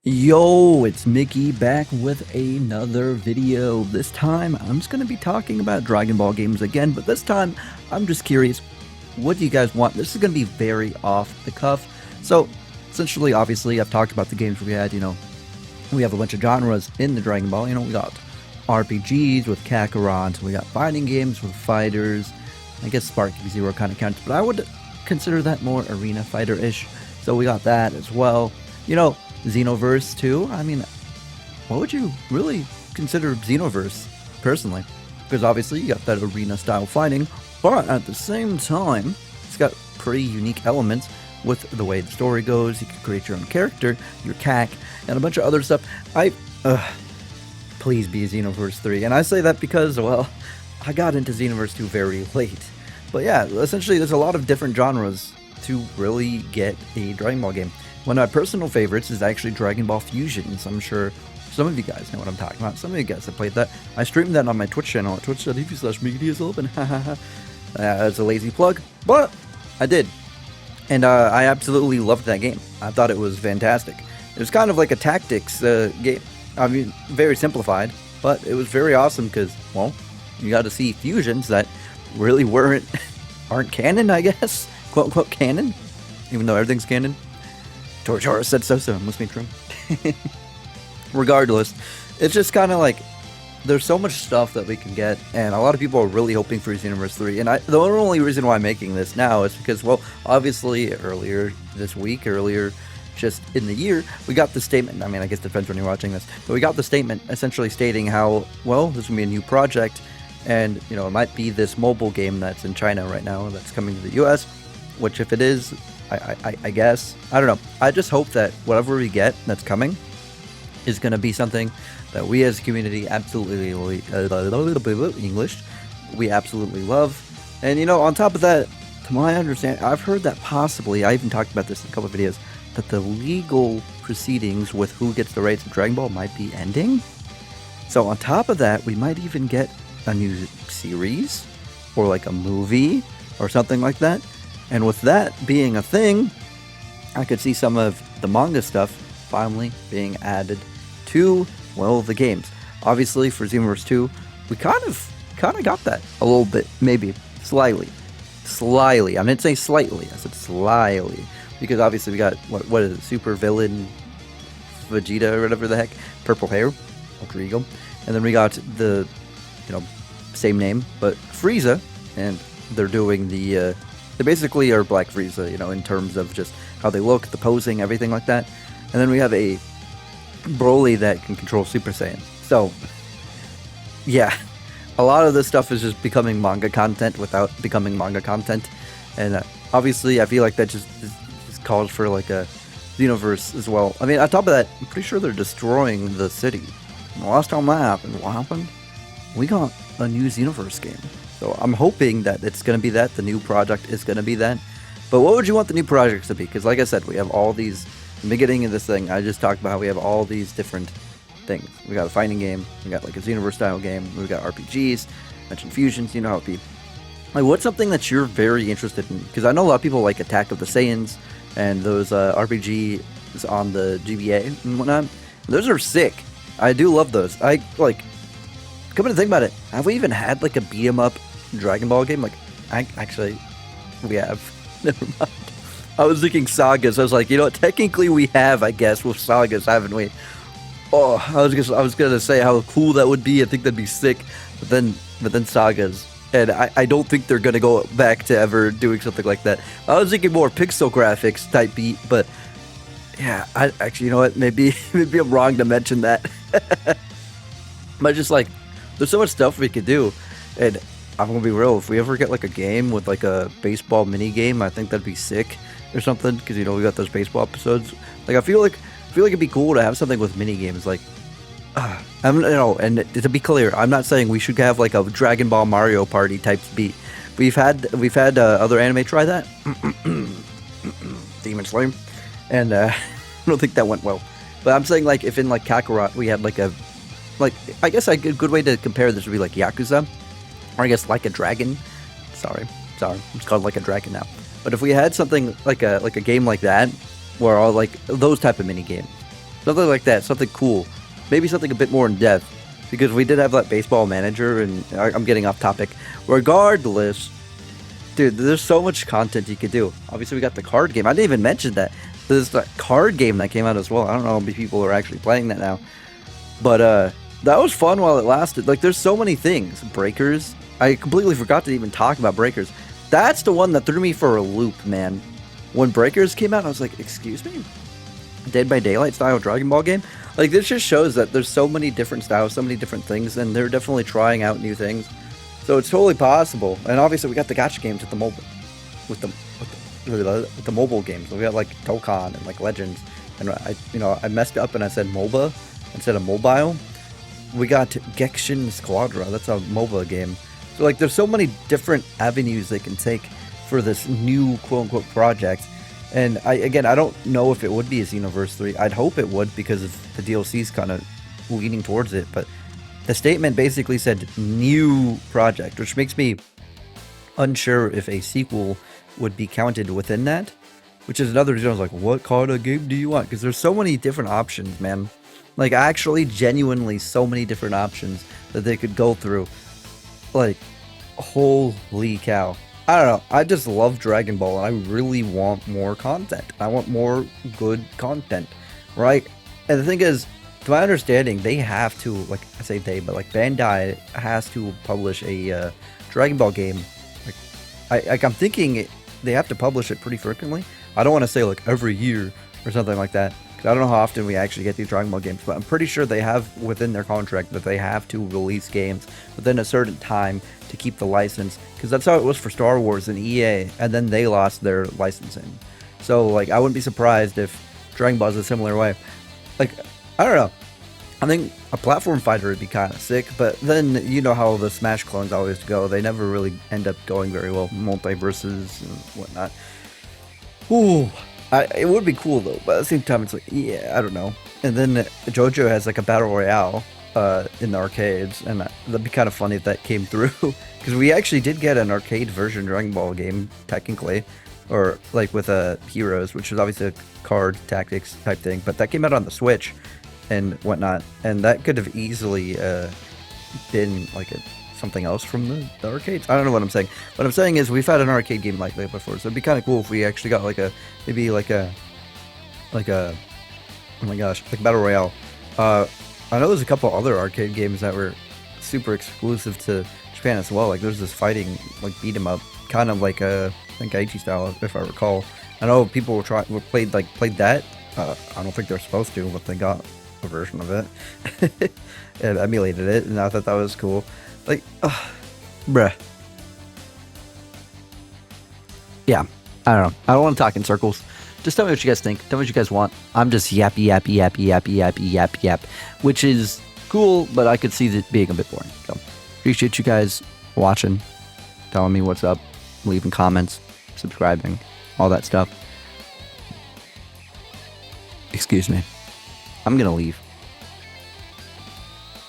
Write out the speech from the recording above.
Yo, it's Mickey back with another video. This time, I'm just going to be talking about Dragon Ball games again, but this time, I'm just curious, what do you guys want? This is going to be very off the cuff. So, essentially, obviously, I've talked about the games we had, we have a bunch of genres in the Dragon Ball. We got RPGs with Kakarot, we got fighting games with fighters. I guess Sparking Zero kind of counts, but I would consider that more arena fighter-ish. So we got that as well. Xenoverse too. I mean, what would you really consider Xenoverse personally? Because obviously you got that arena style fighting, but at the same time, it's got pretty unique elements with the way the story goes. You can create your own character, your CAC, and a bunch of other stuff. Please be Xenoverse 3. And I say that because, well, I got into Xenoverse 2 very late. But yeah, essentially there's a lot of different genres to really get a Dragon Ball game. One of my personal favorites is actually Dragon Ball Fusions. I'm sure some of you guys know what I'm talking about. Some of you guys have played that. I streamed that on my Twitch channel at twitch.tv/MickeyDSLopen. It's a lazy plug, but I did. And I absolutely loved that game. I thought it was fantastic. It was kind of like a tactics game. I mean, very simplified, but it was very awesome because, well, you got to see fusions that really aren't canon, I guess. Quote unquote canon. Even though everything's canon. Torchara said so, it must be true. Regardless, it's just kind of like there's so much stuff that we can get, and a lot of people are really hoping for Xenoverse 3. And the only reason why I'm making this now is because, well, obviously earlier just in the year, we got the statement. I mean, I guess it depends when you're watching this, but we got the statement essentially stating how, well, this will be a new project, and it might be this mobile game that's in China right now that's coming to the US, which if it is, I guess. I don't know. I just hope that whatever we get that's coming is going to be something that we as a community absolutely English, we absolutely love. And on top of that, to my understanding, I've heard that possibly, I even talked about this in a couple of videos, that the legal proceedings with who gets the rights of Dragon Ball might be ending. So on top of that, we might even get a new series or like a movie or something like that. And with that being a thing, I could see some of the manga stuff finally being added to, well, the games. Obviously, for Xenoverse 2, we kind of got that a little bit, maybe slyly. I didn't say slightly, I said slyly, because obviously we got what is it, super villain Vegeta or whatever the heck, purple hair, alter ego, and then we got the same name but Frieza, and they're doing the they basically are Black Frieza, in terms of just how they look, the posing, everything like that. And then we have a Broly that can control Super Saiyan. So, yeah, a lot of this stuff is just becoming manga content without becoming manga content. And obviously, I feel like that just calls for like a Xenoverse as well. I mean, on top of that, I'm pretty sure they're destroying the city. And the last time that happened, what happened? We got a new Xenoverse game. So I'm hoping that it's going to be that. The new project is going to be that. But what would you want the new projects to be? Because like I said, we have all these, in the beginning of this thing, I just talked about how we have all these different things. We got a fighting game, we got like a Xenoverse style game, we got RPGs, mentioned fusions, you know how it be. Like, what's something that you're very interested in? Because I know a lot of people like Attack of the Saiyans and those RPGs on the GBA and whatnot. Those are sick. I do love those. Coming to think about it, have we even had like a beat 'em up Dragon Ball game? Actually, we have. Never mind. I was thinking Sagas. I was like, technically we have, I guess, with Sagas, haven't we? Oh, I was gonna say how cool that would be. I think that'd be sick. But then Sagas, and I don't think they're gonna go back to ever doing something like that. I was thinking more pixel graphics type beat, but yeah, I actually, you know what? Maybe I'm wrong to mention that. But just like, there's so much stuff we could do, and I'm gonna be real. If we ever get like a game with like a baseball mini game, I think that'd be sick or something. Because we got those baseball episodes. Like I feel like it'd be cool to have something with mini games. Like, and to be clear, I'm not saying we should have like a Dragon Ball Mario Party type beat. We've had other anime try that, Demon Slayer, and I don't think that went well. But I'm saying like if in like Kakarot we had I guess a good way to compare this would be like Yakuza, or I guess Like a Dragon. Sorry, it's called Like a Dragon now. But if we had something like a game like that, where all like those type of mini games, Something like that, something cool. Maybe something a bit more in depth. Because we did have that baseball manager, and I'm getting off topic. Regardless, dude, there's so much content you could do. Obviously, we got the card game. I didn't even mention that. There's that card game that came out as well. I don't know how many people are actually playing that now. But that was fun while it lasted. Like, there's so many things. Breakers. I completely forgot to even talk about Breakers. That's the one that threw me for a loop, man. When Breakers came out, I was like, excuse me? Dead by Daylight style Dragon Ball game? Like, this just shows that there's so many different styles, so many different things, and they're definitely trying out new things. So it's totally possible. And obviously, we got the gacha games with the mobile, with the mobile games. We got like Dokkan and like Legends. And I messed up and I said MOBA instead of mobile. We got Genshin Squadra. That's a MOBA game. So like, there's so many different avenues they can take for this new quote-unquote project. And I don't know if it would be a Xenoverse 3. I'd hope it would because of the DLC's kind of leaning towards it. But the statement basically said new project, which makes me unsure if a sequel would be counted within that. Which is another reason I was like, what kind of game do you want? Because there's so many different options, man. Like, actually, genuinely, so many different options that they could go through. Like, holy cow. I don't know. I just love Dragon Ball, and I really want more content. I want more good content, right? And the thing is, to my understanding, they have to, like, I say they, but like Bandai has to publish a Dragon Ball game. Like, I'm thinking they have to publish it pretty frequently. I don't want to say like every year or something like that, because I don't know how often we actually get these Dragon Ball games, but I'm pretty sure they have within their contract that they have to release games within a certain time to keep the license, because that's how it was for Star Wars and EA, and then they lost their licensing. So like, I wouldn't be surprised if Dragon Ball is a similar way. Like, I don't know. I think a platform fighter would be kind of sick, but then you know how the Smash clones always go. They never really end up going very well. Multiverses and whatnot. Ooh, it would be cool though, but at the same time, it's like, yeah, I don't know. And then JoJo has like a battle royale in the arcades, and that'd be kind of funny if that came through, because we actually did get an arcade version Dragon Ball game technically, or like with Heroes, which is obviously a card tactics type thing, but that came out on the Switch and whatnot, and that could have easily been like something else from the arcades. I don't know what I'm saying. What I'm saying is we've had an arcade game like that before, so it'd be kind of cool if we actually got like maybe like a oh my gosh, like Battle Royale. I know there's a couple other arcade games that were super exclusive to Japan as well. Like there's this fighting, like beat 'em up, kind of like a Gaichi style, if I recall. I know people played that. I don't think they're supposed to, but they got a version of it and emulated it, and I thought that was cool. Like, bruh. Yeah, I don't know. I don't want to talk in circles. Just tell me what you guys think. Tell me what you guys want. I'm just yappy, which is cool, but I could see it being a bit boring. So, appreciate you guys watching, telling me what's up, leaving comments, subscribing, all that stuff. Excuse me. I'm gonna leave.